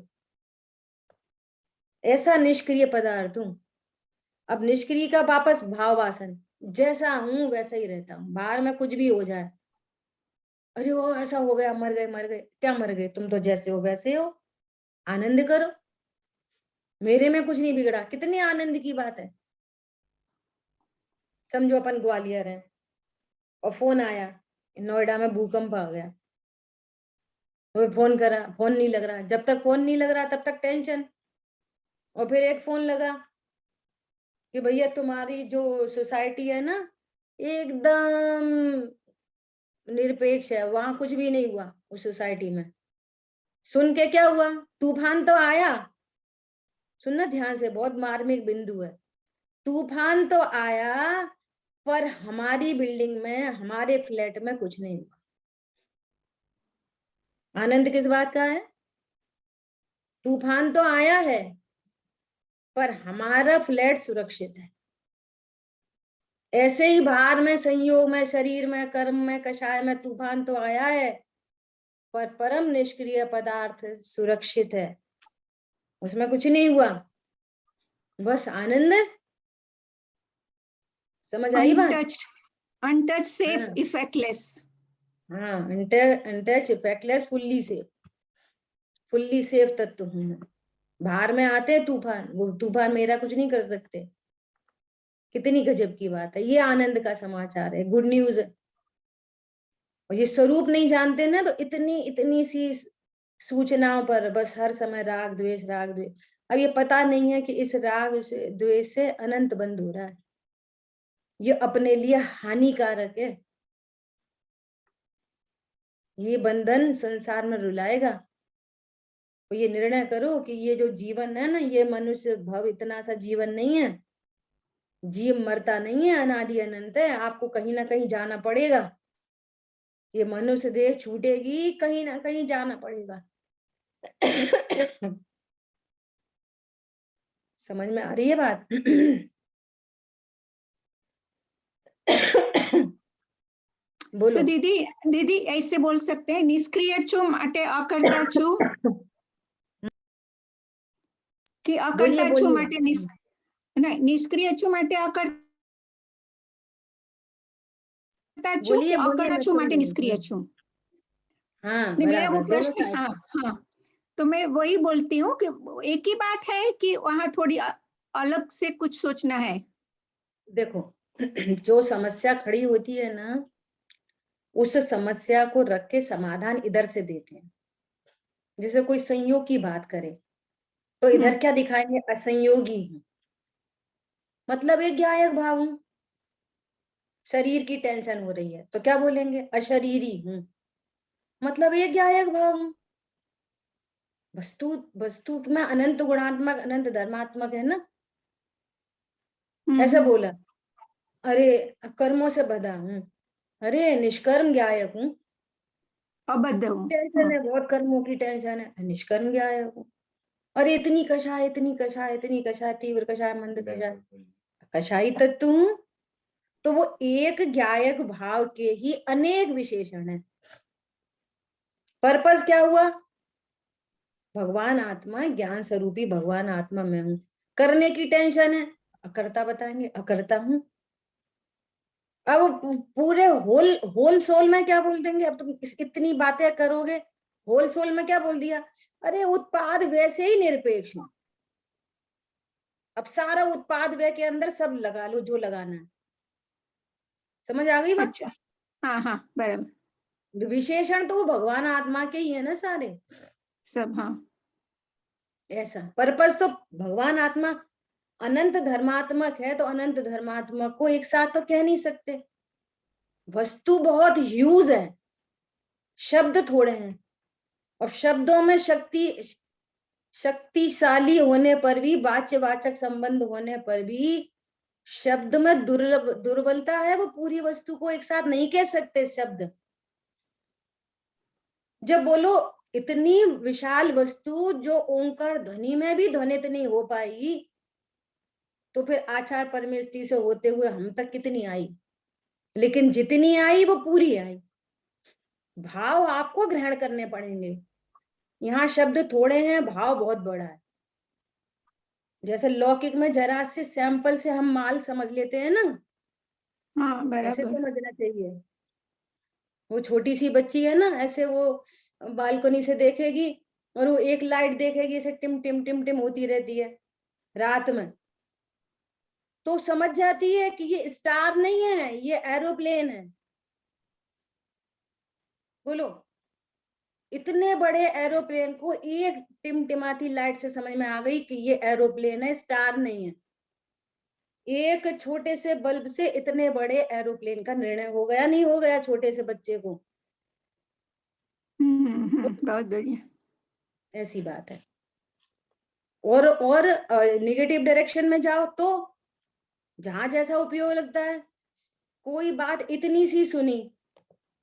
ऐसा निष्क्रिय पदार्थ हूं। अब निष्क्रिय का वापस भाव वासन, जैसा हूं वैसा ही रहता हूं, बाहर में कुछ भी हो जाए, अरे वो ऐसा हो गया, मर गए, मर गए, क्या मर गए, तुम तो जैसे हो वैसे हो, आनंद करो, मेरे में कुछ नहीं बिगड़ा। कितने आनंद की बात है। समझो अपन ग्वालियर हैं और फोन आया, नोएडा में भूकंप आ गया, तो फोन करा, फोन नहीं लग रहा, जब तक फोन नहीं लग रहा तब तक टेंशन, और फिर एक फोन लगा कि भैया तुम्हारी जो सोसाइटी है ना एकदम निरपेक्ष है, वहां कुछ भी नहीं हुआ उस सोसाइटी में। सुन के क्या हुआ, तूफान तो आया, सुनना ध्यान से, बहुत मार्मिक बिंदु है। तूफान तो आया पर हमारी बिल्डिंग में, हमारे फ्लैट में कुछ नहीं हुआ। आनंद किस बात का है, तूफान तो आया है पर हमारा फ्लैट सुरक्षित है। ऐसे ही बाहर में, संयोग में, शरीर में, कर्म में, कषाय में तूफान तो आया है पर परम निष्क्रिय पदार्थ सुरक्षित है, उसमें कुछ नहीं हुआ, बस आनंद। समझ आई बात।
अनटच्ड, अनटच्ड, सेफ,
हाँ
इफेक्टलेस।
हाँ, untouch effectless, fully safe, fully safe तत्व हूं मैं। बाहर में आते हैं तूफान, वो तूफान मेरा कुछ नहीं कर सकते। कितनी गजब की बात है, ये आनंद का समाचार है, गुड न्यूज है। और ये स्वरूप नहीं जानते ना तो इतनी इतनी सी सूचनाओं पर बस हर समय राग द्वेष, राग द्वेष। अब ये पता नहीं है कि इस राग से, द्वेष से अनंत बंध हो रहा है, ये अपने लिए हानिकारक है, ये बंधन संसार में रुलाएगा। तो ये निर्णय करो कि ये जो जीवन है ना, ये मनुष्य भव इतना सा जीवन नहीं है, जीव मरता नहीं है, अनादि अनंत है, आपको कहीं ना कहीं जाना पड़ेगा, ये मनुष्य देह छूटेगी, कहीं ना कहीं जाना पड़ेगा। समझ में आ रही है बात। बोलो।
तो दीदी, दीदी ऐसे बोल सकते हैं, निष्क्रिय छु माटे अकर्ता छु, कि
बोलिए
अकर्ता छु माटे
बोलिए।
नहीं, निष्क्रिय छु माटे अकर्ता छु, कि
बोलिए बोलिए,
अकर्ता
मैं
छु
सुन
माटे
रही
निष्क्रिय
हूँ।
छु।
हाँ
नहीं, मेरा वो
बराबर, दोनों
प्रश्न,
साइड
हाँ
से।
हाँ, तो मैं वही बोलती हूँ कि एक ही बात है कि वहां थोड़ी अलग से कुछ सोचना है।
देखो, जो समस्या खड़ी होती है ना, उस समस्या को रख के समाधान इधर से देते हैं। जैसे कोई संयोग की बात करे तो इधर क्या दिखाएंगे, असंयोगी हूं, मतलब एक ज्ञायक भाव हूं। शरीर की टेंशन हो रही है तो क्या बोलेंगे, अशरीरी हूं, मतलब एक ज्ञायक भाव हूं। वस्तु, वस्तु में अनंत गुणात्मक, अनंत धर्मात्मक है ना, ऐसा बोला। अरे कर्मों से बधा हूं, अरे निष्कर्म ज्ञायक हूं,
अबद्ध हूँ।
टेंशन है, बहुत कर्मों की टेंशन है, निष्कर्म ज्ञायक हूं। अरे इतनी कषाय, इतनी कषाय, इतनी कषाय, तीव्र कषाय, मंद कषाय, कषाई तत्व हूं। तो वो एक ज्ञायक भाव के ही अनेक विशेषण है। पर्पस क्या हुआ, भगवान आत्मा, ज्ञान स्वरूपी भगवान आत्मा में हूं, करने की टेंशन है, अकर्ता बताएंगे, अकर्ता हूं। अब पूरे होल होल सोल में क्या बोल देंगे, अब तुम इतनी बातें करोगे, होल सोल में क्या बोल दिया, अरे उत्पाद वैसे ही निरपेक्ष हूं। अब सारा उत्पाद व्यय के अंदर सब लगा लो जो लगाना है। समझ आ गई बात।
अच्छा, हाँ हाँ, बराबर,
विशेषण तो वो भगवान आत्मा के ही है ना सारे,
सब, हाँ।
ऐसा पर्पस तो भगवान आत्मा अनंत धर्मात्मक है, तो अनंत धर्मात्मक को एक साथ तो कह नहीं सकते, वस्तु बहुत ह्यूज है, शब्द थोड़े हैं, और शब्दों में शक्तिशाली होने पर भी, वाच्यवाचक संबंध होने पर भी शब्द में दुर्बलता है। वो पूरी वस्तु को एक साथ नहीं कह सकते शब्द। जब बोलो इतनी विशाल वस्तु जो ओंकार ध्वनि में भी ध्वनित नहीं हो पाई, तो फिर आचार परमेष्टि से होते हुए हम तक कितनी आई? लेकिन जितनी आई वो पूरी आई। भाव आपको ग्रहण करने पड़ेंगे। यहाँ शब्द थोड़े हैं, भाव बहुत बड़ा है। जैसे लौकिक में जरा से सैंपल से हम माल समझ लेते हैं ना,
हाँ
ऐसे
बराबर।
समझना चाहिए। वो छोटी सी बच्ची है ना, ऐसे वो बालकनी से देखेगी और वो एक लाइट देखेगी, ऐसे टिम टिम टिम टिम होती रहती है रात में, तो समझ जाती है कि ये स्टार नहीं है, ये एरोप्लेन है। बोलो, इतने बड़े एरोप्लेन को एक टिमटिमाती लाइट से समझ में आ गई कि ये एरोप्लेन है, स्टार नहीं है। एक छोटे से बल्ब से इतने बड़े एरोप्लेन का निर्णय हो गया, नहीं हो गया छोटे से बच्चे को?
बहुत बढ़िया।
ऐसी बात है। और निगेटिव डायरेक्शन में जाओ तो जहां जैसा उपयोग लगता है। कोई बात इतनी सी सुनी,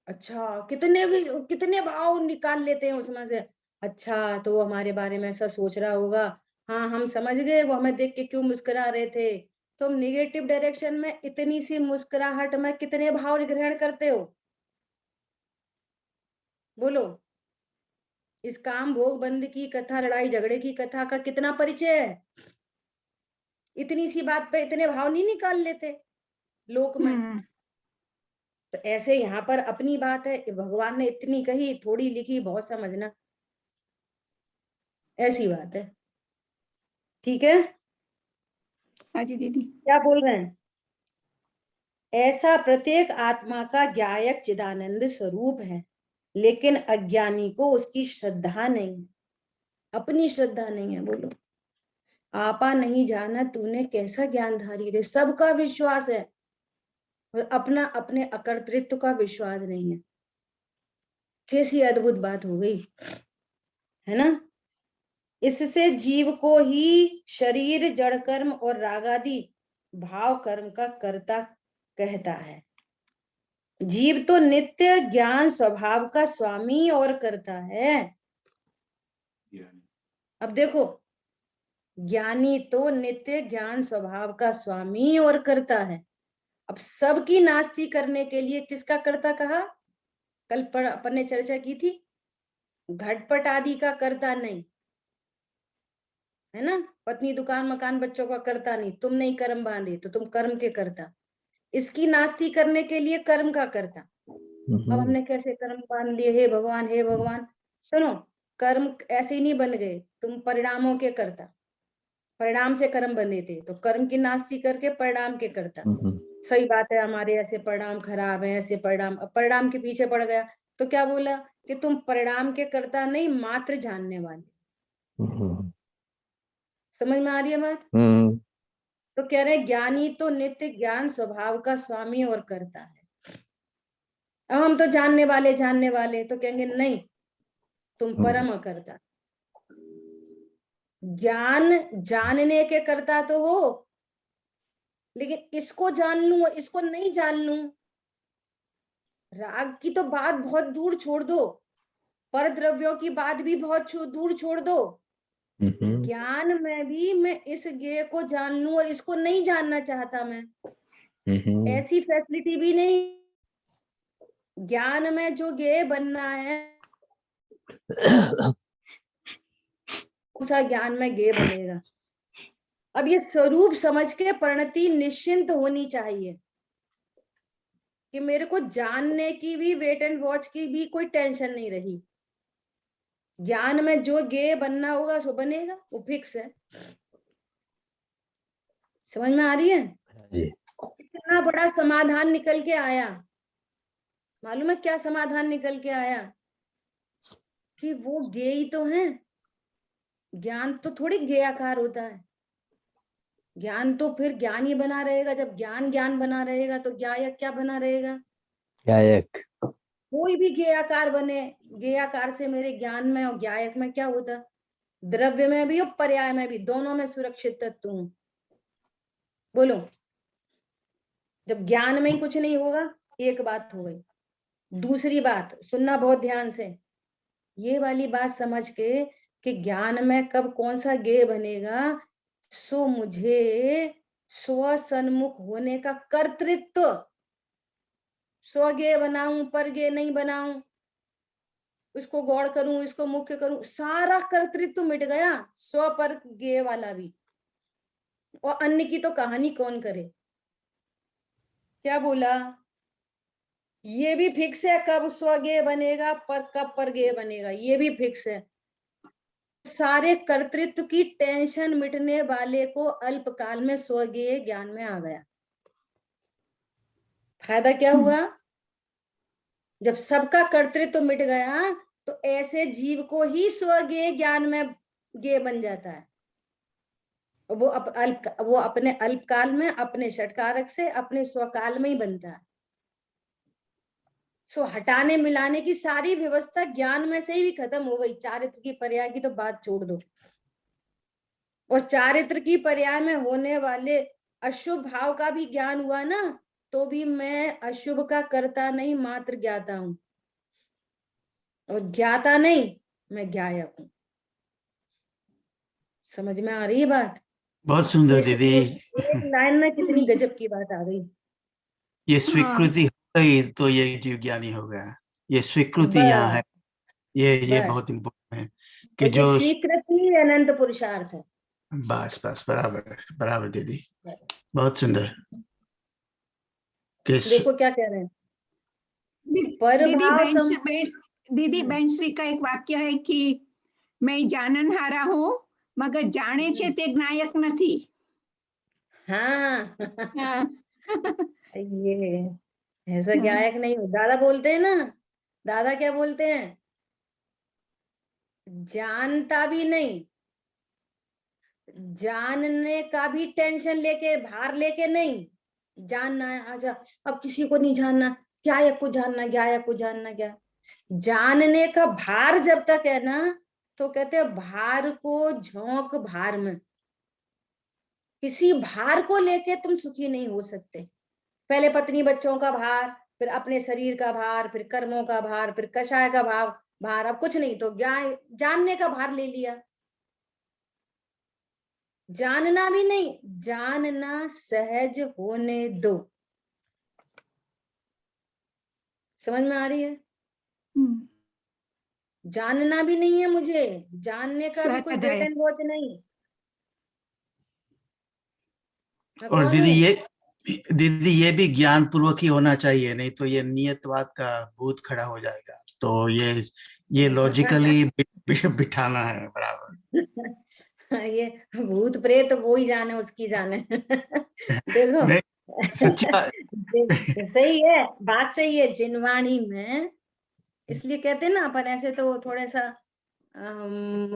अच्छा कितने भाव निकाल लेते हैं उसमें से। अच्छा, तो वो हमारे बारे में ऐसा सोच रहा होगा, हाँ हम समझ गए वो हमें देख के क्यों मुस्कुरा रहे थे। तुम निगेटिव डायरेक्शन में इतनी सी मुस्कुराहट में कितने भाव ग्रहण करते हो? बोलो, इस काम भोग बंद की कथा, लड़ाई झगड़े की कथा का कितना परिचय है? इतनी सी बात पे इतने भाव नहीं निकाल लेते लोक में। तो ऐसे यहाँ पर अपनी बात है, भगवान ने इतनी कही, थोड़ी लिखी, बहुत समझना, ऐसी बात है। ठीक है?
हाँ जी दीदी।
क्या बोल रहे हैं? ऐसा प्रत्येक आत्मा का ज्ञायक चिदानंद स्वरूप है, लेकिन अज्ञानी को उसकी श्रद्धा नहीं है, अपनी श्रद्धा नहीं है। बोलो, आपा नहीं जाना तूने कैसा ज्ञानधारी रे, सबका विश्वास है, अपना अपने अकर्तृत्व का विश्वास नहीं है। कैसी अद्भुत बात हो गई है ना? इससे जीव को ही शरीर, जड़ कर्म और रागादि भाव कर्म का कर्ता कहता है। जीव तो नित्य ज्ञान स्वभाव का स्वामी और करता है। अब देखो, ज्ञानी तो नित्य ज्ञान स्वभाव का स्वामी और करता है। अब सबकी नास्ती करने के लिए किसका कर्ता कहा? कल अपन ने चर्चा की थी, घटपट आदि का कर्ता नहीं है ना। पत्नी, दुकान, मकान, बच्चों का कर्ता नहीं। तुम नहीं कर्म बांधे तो तुम कर्म के कर्ता। इसकी नास्ती करने के लिए कर्म का कर्ता। अब हमने कैसे कर्म बांध लिए? हे भगवान, हे भगवान। सुनो, कर्म ऐसे ही नहीं बन गए, तुम परिणामों के कर्ता। परिणाम से कर्म बंधे थे, तो कर्म की नास्ती करके परिणाम के कर्ता। सही बात है, हमारे ऐसे परिणाम खराब है, ऐसे परिणाम। अब परिणाम के पीछे पड़ गया तो क्या बोला कि तुम परिणाम के कर्ता नहीं, मात्र जानने वाले। समझ में आ रही है बात? तो कह रहे ज्ञानी तो नित्य ज्ञान स्वभाव का स्वामी और करता है। अब हम तो जानने वाले तो कहेंगे नहीं, तुम परम अकर्ता। ज्ञान जानने के कर्ता तो हो, लेकिन इसको जान लूं और इसको नहीं जान लूं, राग की तो बात बहुत दूर छोड़ दो, पर द्रव्यों की बात भी बहुत दूर छोड़ दो। ज्ञान में भी मैं इस ज्ञेय को जान लूं और इसको नहीं जानना चाहता मैं, ऐसी फैसिलिटी भी नहीं। ज्ञान में जो ज्ञेय बनना है, उसा ज्ञान में ज्ञेय बनेगा। अब ये स्वरूप समझ के परिणति निश्चिंत होनी चाहिए कि मेरे को जानने की भी, वेट एंड वॉच की भी कोई टेंशन नहीं रही। ज्ञान में जो ज्ञेय बनना होगा सो बनेगा, वो फिक्स है। समझ में आ रही है? कितना बड़ा समाधान निकल के आया। मालूम है क्या समाधान निकल के आया? कि वो ज्ञेय तो है, ज्ञान तो थोड़ी ज्ञेयाकार होता है। ज्ञान तो फिर ज्ञान ही बना रहेगा। जब ज्ञान ज्ञान बना रहेगा तो ज्ञायक क्या बना रहेगा?
ज्ञायक।
कोई भी ज्ञेयाकार बने, ज्ञेयाकार से मेरे ज्ञान में और ज्ञायक में क्या होता, द्रव्य में भी और पर्याय में भी, दोनों में सुरक्षित तत्व हूं। बोलो, जब ज्ञान में ही कुछ नहीं होगा, एक बात हो गई। दूसरी बात सुनना बहुत ध्यान से, ये वाली बात समझ के कि ज्ञान में कब कौन सा ज्ञेय बनेगा, सो मुझे स्व सन्मुख होने का कर्तृत्व, स्वज्ञेय बनाऊं पर ज्ञेय नहीं बनाऊं, इसको गौड़ करूं, इसको मुख्य करूं, सारा कर्तृत्व मिट गया, स्व पर ज्ञेय वाला भी। और अन्य की तो कहानी कौन करे। क्या बोला, ये भी फिक्स है कब स्वज्ञेय बनेगा, पर कब परज्ञेय बनेगा, ये भी फिक्स है। सारे कर्तृत्व की टेंशन मिटने वाले को अल्पकाल में स्वज्ञेय ज्ञान में आ गया। फायदा क्या हुआ, जब सबका कर्तृत्व मिट गया तो ऐसे जीव को ही स्वज्ञेय ज्ञान में ज्ञेय बन जाता है। वो अपने अल्पकाल में अपने षटकारक से अपने स्वकाल में ही बनता है। सो हटाने मिलाने की सारी व्यवस्था ज्ञान में से ही भी खत्म हो गई। चारित्र की पर्याय की तो बात छोड़ दो, और चारित्र की पर्याय में होने वाले अशुभ भाव का भी ज्ञान हुआ ना, तो भी मैं अशुभ का कर्ता नहीं, मात्र ज्ञाता हूं। और ज्ञाता नहीं, मैं ज्ञायक हूं। समझ में आ रही है बात?
बहुत सुंदर दीदी।
एक लाइन में कितनी गजब की बात आ गई।
ये स्वीकृति हो गई तो ये जीव ज्ञानी हो गया। ये स्वीकृति यहाँ है, ये
बस
बहुत इम्पोर्टेंट है कि
ये
जो
स्वीकृति अनंत पुरुषार्थ है।
बस बस बराबर बराबर दीदी, बहुत सुंदर। कि
देखो क्या कह रहे हैं, पर
दीदी
भाव
दीदी बेंश्री का एक वाक्य है कि मैं जाननहारा हूँ मगर जाने छे ते ज्ञायक નથી।
हाँ
हाँ।
ये ऐसा ज्ञायक नहीं हो। दादा बोलते हैं ना, दादा क्या बोलते हैं, जानता भी नहीं, जानने का भी टेंशन लेके भार लेके नहीं, जानना है अच्छा, अब किसी को नहीं जानना, ज्ञायक को जानना, ज्ञायक को जानना, क्या जानने का भार जब तक है ना, तो कहते हैं भार को झोंक भार में। किसी भार को लेके तुम सुखी नहीं हो सकते। पहले पत्नी बच्चों का भार, फिर अपने शरीर का भार, फिर कर्मों का भार, फिर कषाय का भार, अब कुछ नहीं तो जानने का भार ले लिया। जानना भी नहीं, जानना सहज होने दो। समझ में आ रही है? जानना भी नहीं है मुझे, जानने का भी कोई वेट एंड वॉच नहीं।
और दीदी ये भी ज्ञान पूर्वक ही होना चाहिए, नहीं तो ये नियतवाद का भूत खड़ा हो जाएगा। तो ये लॉजिकली बिठाना है बराबर।
ये भूत प्रेत वो ही जाने, उसकी जाने। देखो
सच्ची बात।
सही है, बात सही है। जिनवाणी में इसलिए कहते हैं ना अपन, ऐसे तो थोड़ा सा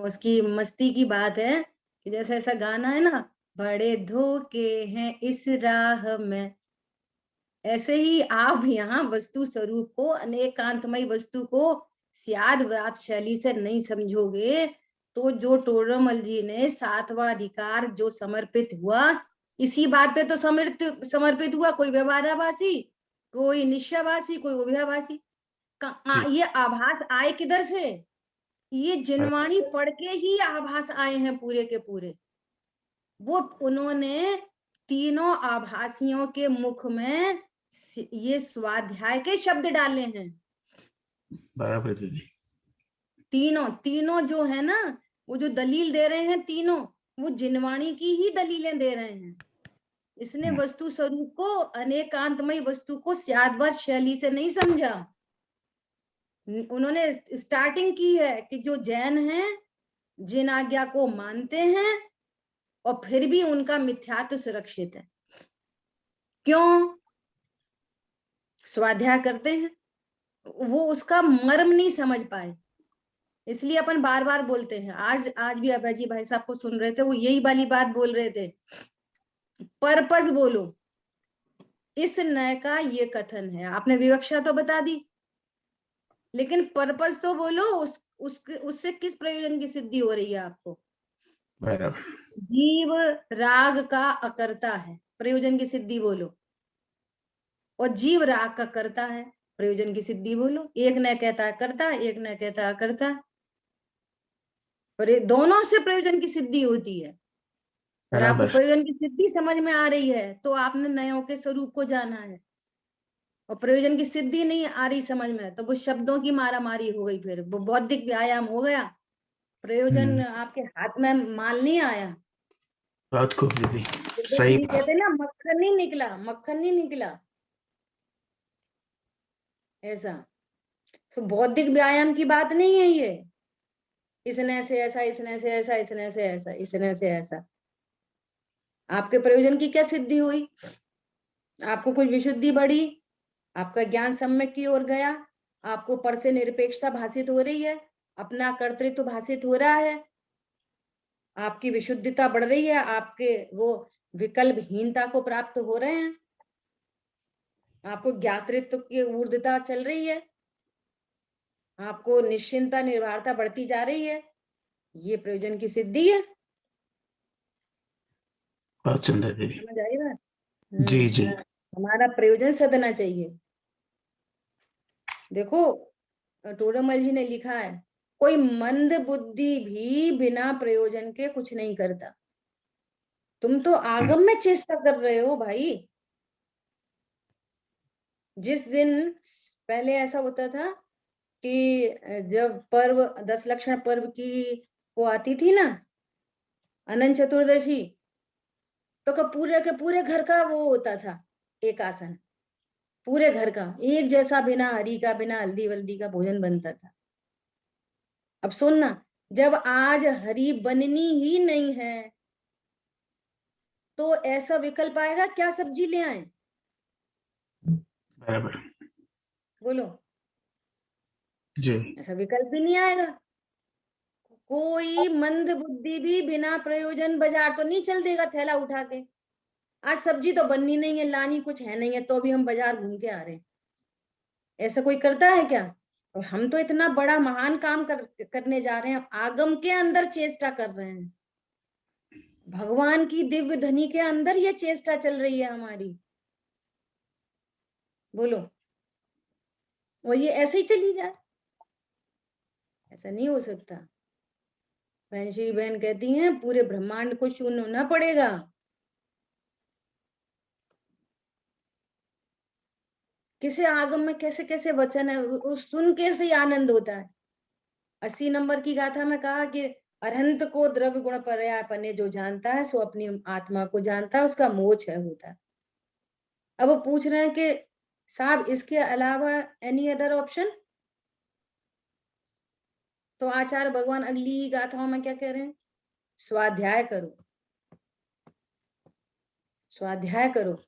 उसकी मस्ती की बात है कि जैसे ऐसा गाना है ना, बड़े धोखे हैं इस राह में, ऐसे ही आप यहाँ वस्तु स्वरूप को, अनेकांतमय वस्तु को स्याद वाद शैली से नहीं समझोगे तो जो टोडरमल जी ने सातवां अधिकार जो समर्पित हुआ, इसी बात पे तो समर्पित हुआ। कोई व्यवहाराभासी, कोई निश्चयभासी, कोई उभयाभासी। ये आभास आए किधर से? ये जिनवाणी पढ़ के ही आभास आए हैं पूरे के पूरे। वो उन्होंने तीनों आभासियों के मुख में ये स्वाध्याय के शब्द डाले हैं।
बराबर दीदी।
तीनों जो है ना, वो जो दलील दे रहे हैं तीनों, वो जिनवाणी की ही दलीलें दे रहे हैं। इसने वस्तु स्वरूप को, अनेकांतमय वस्तु को स्यादवत शैली से नहीं समझा। उन्होंने स्टार्टिंग की है कि जो जैन हैं, जिन आज्ञा को मानते हैं और फिर भी उनका मिथ्यात्व सुरक्षित है। क्यों? स्वाध्याय करते हैं, वो उसका मर्म नहीं समझ पाए, इसलिए अपन बार बार बोलते हैं। आज भी अभय जी भाई साहब को सुन रहे थे, वो यही वाली बात बोल रहे थे, पर्पस बोलो। इस नय का ये कथन है, आपने विवक्षा तो बता दी, लेकिन पर्पस तो बोलो, उससे किस प्रयोजन की सिद्धि हो रही है आपको?
बराबर।
जीव राग का अकर्ता है, प्रयोजन की सिद्धि बोलो। और जीव राग का करता है, प्रयोजन की सिद्धि बोलो। एक न कहता है करता, एक न कहता है करता, पर ये दोनों से प्रयोजन की सिद्धि होती है। अगर आपको
बराबर।
प्रयोजन की सिद्धि समझ में आ रही है तो आपने नयों के स्वरूप को जाना है। और प्रयोजन की सिद्धि नहीं आ रही समझ में, तो वो शब्दों की मारा मारी हो गई, फिर वो बौद्धिक व्यायाम हो गया। प्रयोजन आपके हाथ में माल नहीं आया।
बहुत खूब दीदी, सही
जी कहते ना, मक्खन नहीं निकला, मक्खन नहीं निकला ऐसा। तो बौद्धिक व्यायाम की बात नहीं है ये। इसने से ऐसा, इसने से ऐसा, इसने से ऐसा, इसने से ऐसा। आपके प्रयोजन की क्या सिद्धि हुई? आपको कुछ विशुद्धि बढ़ी, आपका ज्ञान सम्यक की ओर गया, आपको पर से निरपेक्षता भाषित हो रही है, अपना कर्तृत्व भाषित हो रहा है, आपकी विशुद्धता बढ़ रही है, आपके वो विकल्पहीनता को प्राप्त हो रहे हैं, आपको ज्ञातृत्व की ऊर्ध्वता चल रही है, आपको निश्चिंतता निर्भरता बढ़ती जा रही है। ये प्रयोजन की सिद्धि है।
बहुत सुंदर दीदी।
समझ आई बात?
जी जी।
हमारा प्रयोजन सदना चाहिए। देखो, टोडरमल जी ने लिखा है, कोई मंद बुद्धि भी बिना प्रयोजन के कुछ नहीं करता। तुम तो आगम में चेष्टा कर रहे हो भाई। जिस दिन पहले ऐसा होता था कि जब पर्व 10 लक्षण पर्व की वो आती थी ना, अनंत चतुर्दशी, तो पूरे के पूरे घर का वो होता था एक आसन, पूरे घर का एक जैसा, बिना हरी का, बिना हल्दी वल्दी का भोजन बनता था। अब सुनना, जब आज हरी बननी ही नहीं है तो ऐसा विकल्प आएगा, क्या सब्जी ले आए?
बराबर।
बोलो,
जी।
ऐसा विकल्प ही नहीं आएगा। कोई मंद बुद्धि भी बिना प्रयोजन बाजार तो नहीं चल देगा थैला उठा के। आज सब्जी तो बननी नहीं है, लानी कुछ है नहीं है, तो भी हम बाजार घूम के आ रहे हैं। ऐसा कोई करता है क्या? और हम तो इतना बड़ा महान काम करने जा रहे हैं, आगम के अंदर चेष्टा कर रहे हैं, भगवान की दिव्य ध्वनि के अंदर ये चेष्टा चल रही है हमारी। बोलो, और ये ऐसे ही चली जाए? ऐसा नहीं हो सकता। बहन श्री बहन कहती हैं पूरे ब्रह्मांड को शून्य होना पड़ेगा। किसे आगम में कैसे कैसे वचन है, सुन के से ही आनंद होता है। 80 नंबर की गाथा में कहा कि अरहंत को द्रव्य गुण पर्याय पने जो जानता है सो अपनी आत्मा को जानता है, उसका मोह क्षय होता है। अब वो पूछ रहे हैं कि साहब इसके अलावा एनी अदर ऑप्शन? तो आचार्य भगवान अगली गाथाओं में क्या कह रहे हैं? स्वाध्याय करो, स्वाध्याय करो।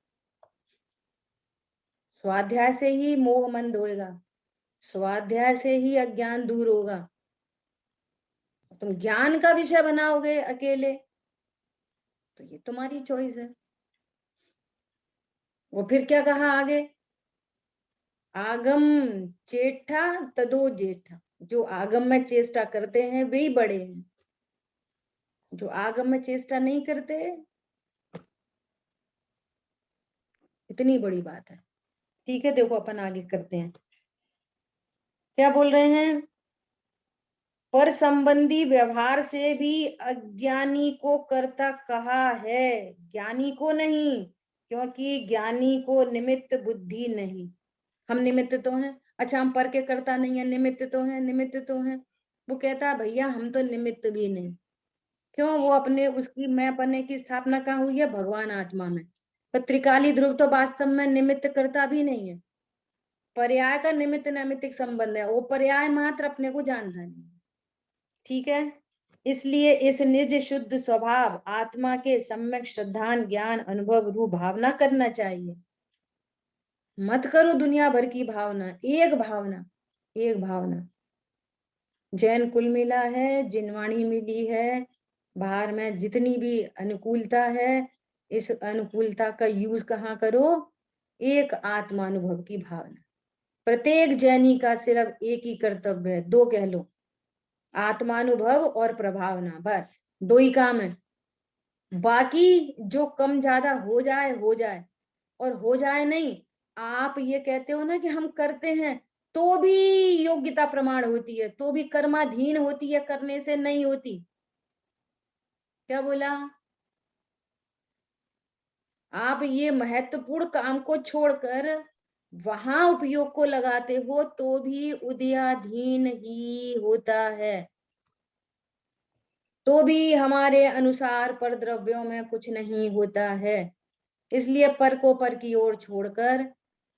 स्वाध्याय से ही मोह मंद होएगा, स्वाध्याय से ही अज्ञान दूर होगा। तुम ज्ञान का विषय बनाओगे अकेले तो ये तुम्हारी चॉइस है। वो फिर क्या कहा आगे? आगम चेष्टा तदो जेठा, जो आगम में चेष्टा करते हैं वे ही बड़े हैं, जो आगम में चेष्टा नहीं करते, इतनी बड़ी बात है। ठीक है, देखो अपन आगे करते हैं, क्या बोल रहे हैं? पर संबंधी व्यवहार से भी अज्ञानी को कर्ता कहा है, ज्ञानी को नहीं, क्योंकि ज्ञानी को निमित्त बुद्धि नहीं। हम निमित्त तो हैं। अच्छा, हम पर के कर्ता नहीं है, निमित्त तो हैं, निमित्त तो हैं। वो कहता है भैया हम तो निमित्त भी नहीं। क्यों? वो अपने उसकी मैं पने की स्थापना कहाँ हुई है? भगवान आत्मा में। तो त्रिकाली ध्रुव तो वास्तव में निमित्त कर्ता भी नहीं है, पर्याय का निमित्त नैमित्तिक संबंध है, वो पर्याय मात्र अपने को जानता नहीं। ठीक है, इसलिए इस निज शुद्ध स्वभाव आत्मा के सम्यक श्रद्धान ज्ञान अनुभव रूप भावना करना चाहिए। मत करो दुनिया भर की भावना, एक भावना, एक भावना। जैन कुल मिला है, जिनवाणी मिली है, बाहर में जितनी भी अनुकूलता है, इस अनुकूलता का यूज कहाँ करो? एक आत्मानुभव की भावना। प्रत्येक जैनी का सिर्फ एक ही कर्तव्य है, दो कह लो, आत्मानुभव और प्रभावना, बस दो ही काम है। बाकी जो कम ज्यादा हो जाए, और हो जाए नहीं, आप ये कहते हो ना कि हम करते हैं तो भी योग्यता प्रमाण होती है, तो भी कर्माधीन होती है, करने से नहीं होती। क्या बोला? आप ये महत्वपूर्ण काम को छोड़कर वहां उपयोग को लगाते हो तो भी उदयाधीन ही होता है, तो भी हमारे अनुसार पर द्रव्यों में कुछ नहीं होता है। इसलिए पर को पर की ओर छोड़कर,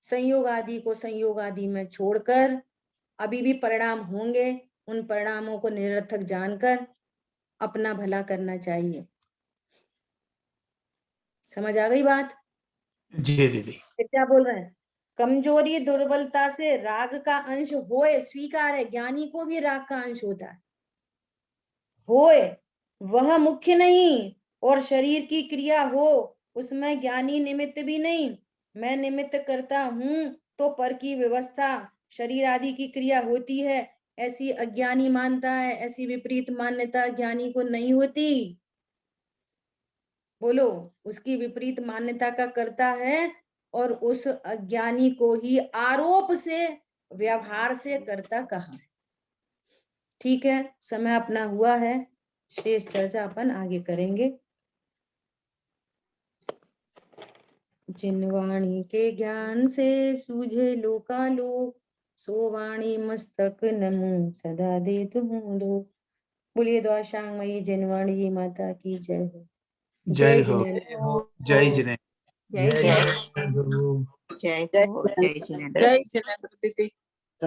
संयोग आदि को संयोग आदि में छोड़कर, अभी भी परिणाम होंगे, उन परिणामों को निरर्थक जानकर अपना भला करना चाहिए। समझ आ गई बात?
जी दीदी।
क्या बोल रहे हैं? कमजोरी दुर्बलता से राग का अंश होए स्वीकार है, ज्ञानी को भी राग का अंश होता है, होए वह मुख्य नहीं, और शरीर की क्रिया हो उसमें ज्ञानी निमित्त भी नहीं। मैं निमित्त करता हूं तो पर की व्यवस्था शरीर आदि की क्रिया होती है, ऐसी अज्ञानी मानता है, ऐसी विपरीत मान्यता ज्ञानी को नहीं होती। बोलो, उसकी विपरीत मान्यता का करता है, और उस अज्ञानी को ही आरोप से, व्यवहार से करता कहा है। ठीक है, समय अपना हुआ है, शेष चर्चा अपन आगे करेंगे। जिन वाणी के ज्ञान से सूझे लोकालोक, सो वाणी मस्तक नमो सदा दे तुम दो। बोलिए द्वाशांगमयी जिनवाणी माता की जय हो।
जय हो।
जिनेन्द्र।
जय जिने।
जय जय जय हो जय जिनेन्द्र।
जय जिनेन्द्र दीदी।